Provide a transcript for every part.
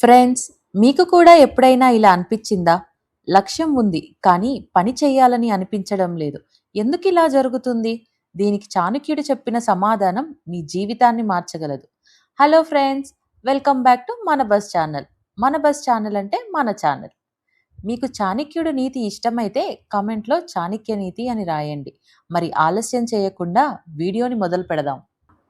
Friends, మీకు కూడా ఎప్పుడైనా ఇలా అనిపించిందా? లక్ష్యం ఉంది, కానీ పని చేయాలని అనిపించడం లేదు. ఎందుకు ఇలా జరుగుతుంది? దీనికి చాణక్యుడు చెప్పిన సమాధానం మీ జీవితాన్ని మార్చగలదు. Hello friends, welcome back to మన బస్ ఛానల్. మన బస్ ఛానల్ అంటే మన ఛానల్. మీకు చాణక్యుడు నీతి ఇష్టమైతే కామెంట్లో చాణక్య నీతి అని రాయండి. మరి ఆలస్యం చేయకుండా వీడియోని మొదలు పెడదాం.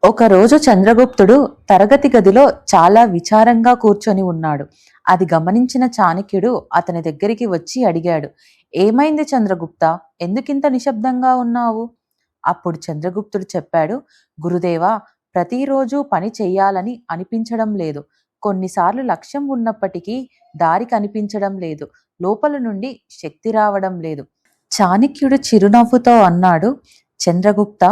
ఒకరోజు చంద్రగుప్తుడు తరగతి గదిలో చాలా విచారంగా కూర్చొని ఉన్నాడు. అది గమనించిన చాణక్యుడు అతని దగ్గరికి వచ్చి అడిగాడు, ఏమైంది చంద్రగుప్త, ఎందుకింత నిశ్శబ్దంగా ఉన్నావు? అప్పుడు చంద్రగుప్తుడు చెప్పాడు, గురుదేవా, ప్రతిరోజు పని చెయ్యాలని అనిపించడం లేదు. కొన్నిసార్లు లక్ష్యం ఉన్నప్పటికీ దారి కనిపించడం లేదు. లోపల నుండి శక్తి రావడం లేదు. చాణక్యుడు చిరునవ్వుతో అన్నాడు, చంద్రగుప్త,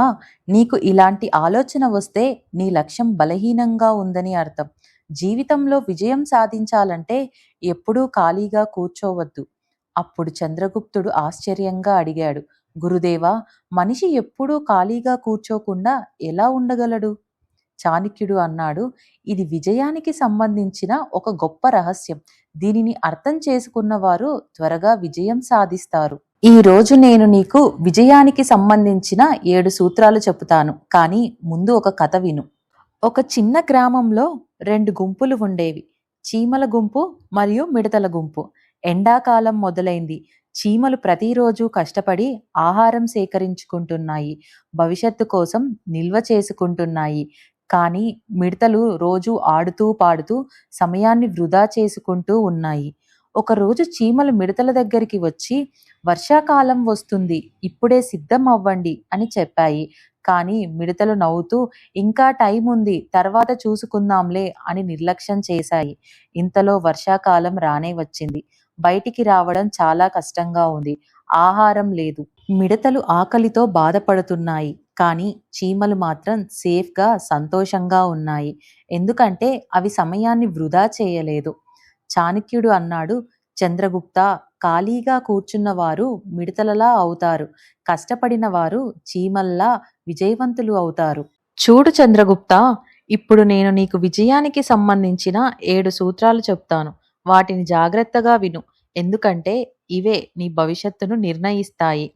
నీకు ఇలాంటి ఆలోచన వస్తే నీ లక్ష్యం బలహీనంగా ఉందని అర్థం. జీవితంలో విజయం సాధించాలంటే ఎప్పుడూ ఖాళీగా కూర్చోవద్దు. అప్పుడు చంద్రగుప్తుడు ఆశ్చర్యంగా అడిగాడు, గురుదేవా, మనిషి ఎప్పుడూ ఖాళీగా కూర్చోకుండా ఎలా ఉండగలడు? చాణక్యుడు అన్నాడు, ఇది విజయానికి సంబంధించిన ఒక గొప్ప రహస్యం. దీనిని అర్థం చేసుకున్నవారు త్వరగా విజయం సాధిస్తారు. ఈ రోజు నేను నీకు విజయానికి సంబంధించిన 7 సూత్రాలు చెబుతాను. కానీ ముందు ఒక కథ విను. ఒక చిన్న గ్రామంలో 2 గుంపులు ఉండేవి. చీమల గుంపు మరియు మిడతల గుంపు. ఎండాకాలం మొదలైంది. చీమలు ప్రతిరోజు కష్టపడి ఆహారం సేకరించుకుంటున్నాయి, భవిష్యత్తు కోసం నిల్వ చేసుకుంటున్నాయి. కానీ మిడతలు రోజు ఆడుతూ పాడుతూ సమయాన్ని వృధా చేసుకుంటూ ఉన్నాయి. ఒకరోజు చీమలు మిడతల దగ్గరికి వచ్చి, వర్షాకాలం వస్తుంది, ఇప్పుడే సిద్ధం అవ్వండి అని చెప్పాయి. కానీ మిడతలు నవ్వుతూ, ఇంకా టైం ఉంది, తర్వాత చూసుకుందాంలే అని నిర్లక్ష్యం చేశాయి. ఇంతలో వర్షాకాలం రానే వచ్చింది. బయటికి రావడం చాలా కష్టంగా ఉంది. ఆహారం లేదు. మిడతలు ఆకలితో బాధపడుతున్నాయి. కానీ చీమలు మాత్రం సేఫ్గా సంతోషంగా ఉన్నాయి. ఎందుకంటే అవి సమయాన్ని వృధా చేయలేదు. చాణక్యుడు అన్నాడు, చంద్రగుప్త, ఖాళీగా కూర్చున్న వారు మిడతలలా అవుతారు, కష్టపడిన వారు చీమల్లా విజయవంతులు అవుతారు. చూడు చంద్రగుప్త, ఇప్పుడు నేను నీకు విజయానికి సంబంధించిన 7 సూత్రాలు చెప్తాను. వాటిని జాగ్రత్తగా విను, ఎందుకంటే ఇవే నీ భవిష్యత్తును నిర్ణయిస్తాయి.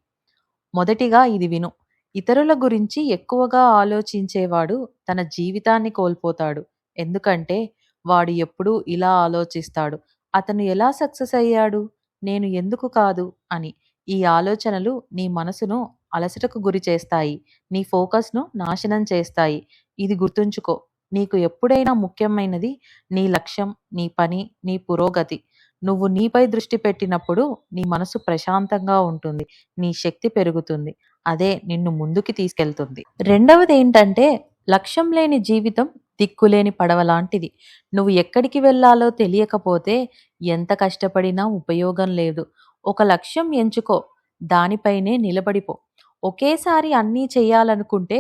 మొదటిగా ఇది విను. ఇతరుల గురించి ఎక్కువగా ఆలోచించేవాడు తన జీవితాన్ని కోల్పోతాడు. ఎందుకంటే వాడు ఎప్పుడూ ఇలా ఆలోచిస్తాడు, అతను ఎలా సక్సెస్ అయ్యాడు, నేను ఎందుకు కాదు అని. ఈ ఆలోచనలు నీ మనసును అలసటకు గురి చేస్తాయి, నీ ఫోకస్ను నాశనం చేస్తాయి. ఇది గుర్తుంచుకో, నీకు ఎప్పుడైనా ముఖ్యమైనది నీ లక్ష్యం, నీ పని, నీ పురోగతి. నువ్వు నీపై దృష్టి పెట్టినప్పుడు నీ మనసు ప్రశాంతంగా ఉంటుంది, నీ శక్తి పెరుగుతుంది. అదే నిన్ను ముందుకి తీసుకెళ్తుంది. రెండవది ఏంటంటే, లక్ష్యం లేని జీవితం దిక్కులేని పడవ లాంటిది. నువ్వు ఎక్కడికి వెళ్ళాలో తెలియకపోతే ఎంత కష్టపడినా ఉపయోగం లేదు. ఒక లక్ష్యం ఎంచుకో, దానిపైనే నిలబడిపో. ఒకేసారి అన్నీ చెయ్యాలనుకుంటే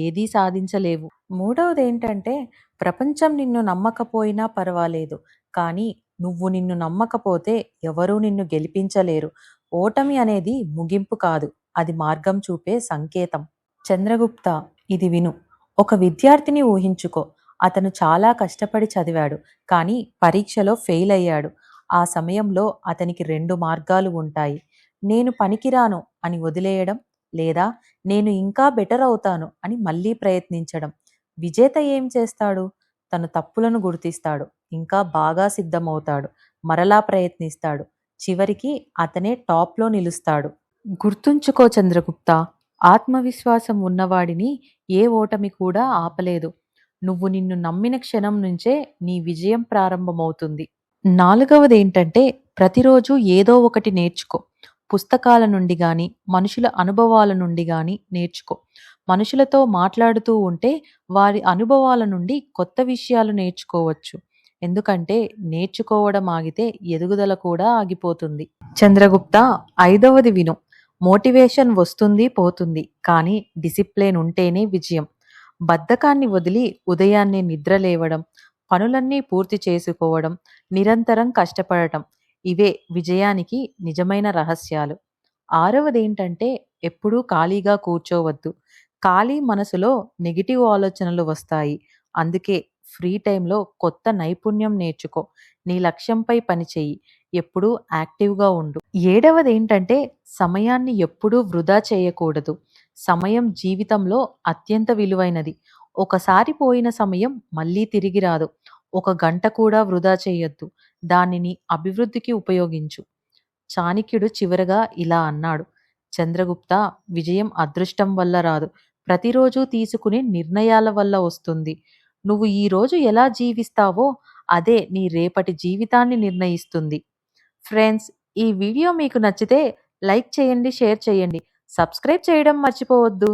ఏదీ సాధించలేవు. మూడవది ఏంటంటే, ప్రపంచం నిన్ను నమ్మకపోయినా పర్వాలేదు, కానీ నువ్వు నిన్ను నమ్మకపోతే ఎవరూ నిన్ను గెలిపించలేరు. ఓటమి అనేది ముగింపు కాదు, అది మార్గం చూపే సంకేతం. చంద్రగుప్త, ఇది విను. ఒక విద్యార్థిని ఊహించుకో. అతను చాలా కష్టపడి చదివాడు, కానీ పరీక్షలో ఫెయిల్ అయ్యాడు. ఆ సమయంలో అతనికి 2 మార్గాలు ఉంటాయి. నేను పనికిరాను అని వదిలేయడం, లేదా నేను ఇంకా బెటర్ అవుతాను అని మళ్ళీ ప్రయత్నించడం. విజేత ఏం చేస్తాడు? తన తప్పులను గుర్తిస్తాడు, ఇంకా బాగా సిద్ధమవుతాడు, మరలా ప్రయత్నిస్తాడు. చివరికి అతనే టాప్లో నిలుస్తాడు. గుర్తుంచుకో చంద్రగుప్త, ఆత్మవిశ్వాసం ఉన్నవాడిని ఏ ఓటమి కూడా ఆపలేదు. నువ్వు నిన్ను నమ్మిన క్షణం నుంచే నీ విజయం ప్రారంభమవుతుంది. నాలుగవది ఏంటంటే, ప్రతిరోజు ఏదో ఒకటి నేర్చుకో. పుస్తకాల నుండి కానీ, మనుషుల అనుభవాల నుండి కానీ నేర్చుకో. మనుషులతో మాట్లాడుతూ ఉంటే వారి అనుభవాల నుండి కొత్త విషయాలు నేర్చుకోవచ్చు. ఎందుకంటే నేర్చుకోవడం ఆగితే ఎదుగుదల కూడా ఆగిపోతుంది. చంద్రగుప్త, ఐదవది విను. మోటివేషన్ వస్తుంది పోతుంది, కానీ డిసిప్లిన్ ఉంటేనే విజయం. బద్ధకాన్ని వదిలి ఉదయాన్నే నిద్ర లేవడం, పనులన్నీ పూర్తి చేసుకోవడం, నిరంతరం కష్టపడటం, ఇవే విజయానికి నిజమైన రహస్యాలు. ఆరవది ఏంటంటే, ఎప్పుడూ ఖాళీగా కూర్చోవద్దు. ఖాళీ మనసులో నెగిటివ్ ఆలోచనలు వస్తాయి. అందుకే ఫ్రీ టైంలో కొత్త నైపుణ్యం నేర్చుకో. నీ లక్ష్యంపై పని చెయ్యి. ఎప్పుడూ యాక్టివ్‌గా ఉండు. ఏడవదేంటంటే సమయాన్ని ఎప్పుడూ వృధా చేయకూడదు. సమయం జీవితంలో అత్యంత విలువైనది. ఒకసారి పోయిన సమయం మళ్ళీ తిరిగి రాదు. ఒక గంట కూడా వృధా చేయొద్దు. దానిని అభివృద్ధికి ఉపయోగించు. చాణక్యుడు చివరగా ఇలా అన్నాడు: చంద్రగుప్త, విజయం అదృష్టం వల్ల రాదు. ప్రతిరోజు తీసుకునే నిర్ణయాల వల్ల వస్తుంది. నువ్వు ఈరోజు ఎలా జీవిస్తావో అదే నీ రేపటి జీవితాన్ని నిర్ణయిస్తుంది. ఫ్రెండ్స్, ఈ వీడియో మీకు నచ్చితే లైక్ చేయండి, షేర్ చేయండి. సబ్స్క్రైబ్ చేయడం మర్చిపోవద్దు.